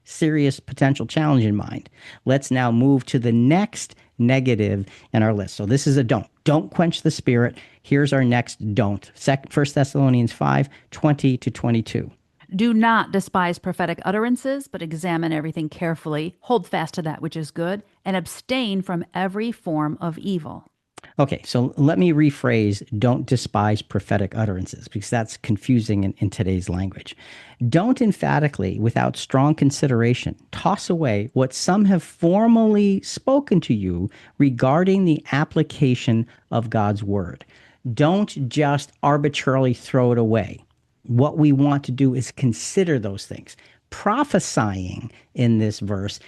serious potential challenge in mind. Let's now move to the next negative in our list. So this is a don't. Don't quench the spirit. Here's our next don't. 1 Thessalonians 5:20-22. Do not despise prophetic utterances, but examine everything carefully. Hold fast to that which is good, and abstain from every form of evil. Okay, so let me rephrase don't despise prophetic utterances because that's confusing in today's language. Don't emphatically, without strong consideration, toss away what some have formally spoken to you regarding the application of God's word. Don't just arbitrarily throw it away. What we want to do is consider those things. Prophesying in this verse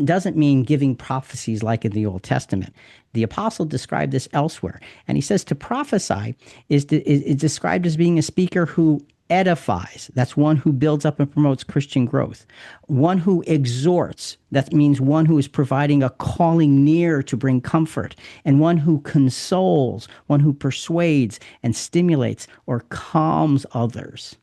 doesn't mean giving prophecies like in the Old Testament. The apostle described this elsewhere, and he says to prophesy is described as being a speaker who edifies. That's one who builds up and promotes Christian growth. One who exhorts. That means one who is providing a calling near to bring comfort. And one who consoles, one who persuades and stimulates or calms others.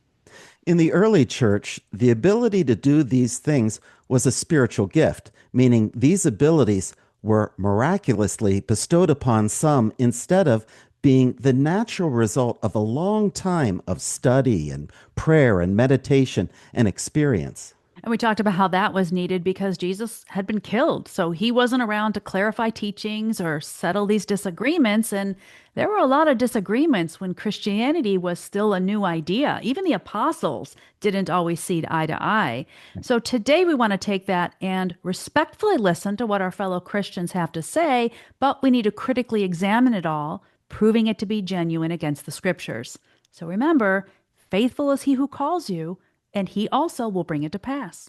In the early church, the ability to do these things was a spiritual gift, meaning these abilities were miraculously bestowed upon some instead of being the natural result of a long time of study and prayer and meditation and experience. And we talked about how that was needed because Jesus had been killed. So he wasn't around to clarify teachings or settle these disagreements. And there were a lot of disagreements when Christianity was still a new idea. Even the apostles didn't always see eye to eye. So today we want to take that and respectfully listen to what our fellow Christians have to say, but we need to critically examine it all, proving it to be genuine against the scriptures. So remember, faithful is he who calls you, and he also will bring it to pass.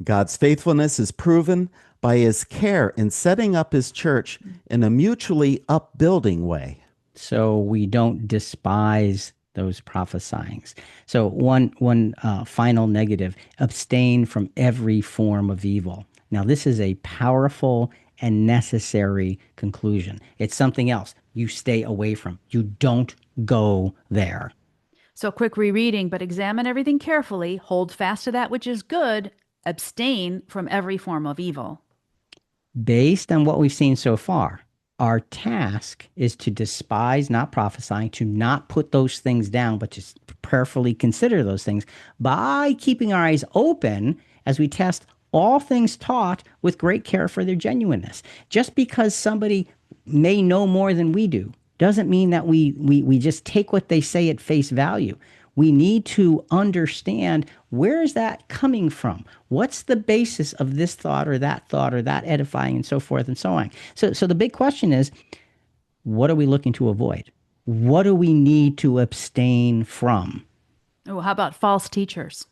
God's faithfulness is proven by his care in setting up his church in a mutually upbuilding way. So we don't despise those prophesyings. So one final negative, abstain from every form of evil. Now, this is a powerful and necessary conclusion. It's something else you stay away from. You don't go there. So, quick rereading, but examine everything carefully, hold fast to that which is good, abstain from every form of evil. Based on what we've seen so far, our task is to despise not prophesying, to not put those things down, but to prayerfully consider those things by keeping our eyes open as we test all things taught with great care for their genuineness. Just because somebody may know more than we do doesn't mean that we just take what they say at face value. We need to understand, where is that coming from? What's the basis of this thought or that edifying and so forth and so on. So the big question is, what are we looking to avoid? What do we need to abstain from? Oh, how about false teachers?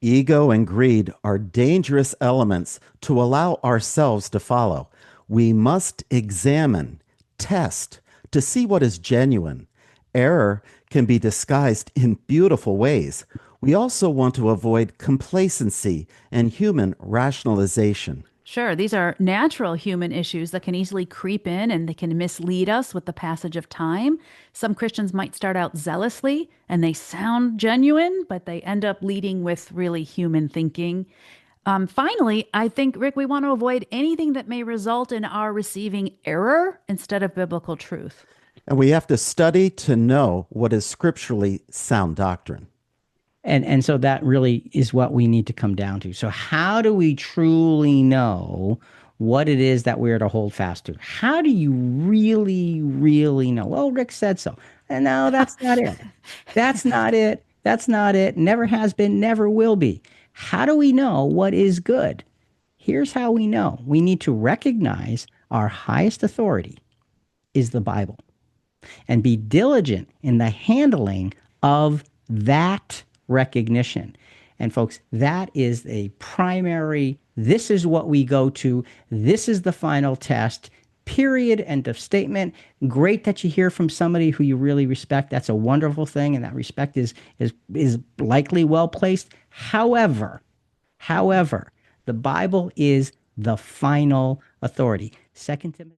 Ego and greed are dangerous elements to allow ourselves to follow. We must examine, test, to see what is genuine. Error can be disguised in beautiful ways. We also want to avoid complacency and human rationalization. Sure, these are natural human issues that can easily creep in and they can mislead us with the passage of time. Some Christians might start out zealously and they sound genuine, but they end up leading with really human thinking. Finally, I think, Rick, we want to avoid anything that may result in our receiving error instead of biblical truth. And we have to study to know what is scripturally sound doctrine. And so that really is what we need to come down to. So how do we truly know what it is that we're to hold fast to? How do you really, really know? Well, Rick said so. And no, that's not it. That's not it. That's not it. Never has been, never will be. How do we know what is good? Here's how we know. We need to recognize our highest authority is the Bible and be diligent in the handling of that recognition. And folks, that is a primary, this is what we go to. This is the final test, period, end of statement. Great that you hear from somebody who you really respect. That's a wonderful thing. And that respect is likely well placed. However, the Bible is the final authority. 2 Timothy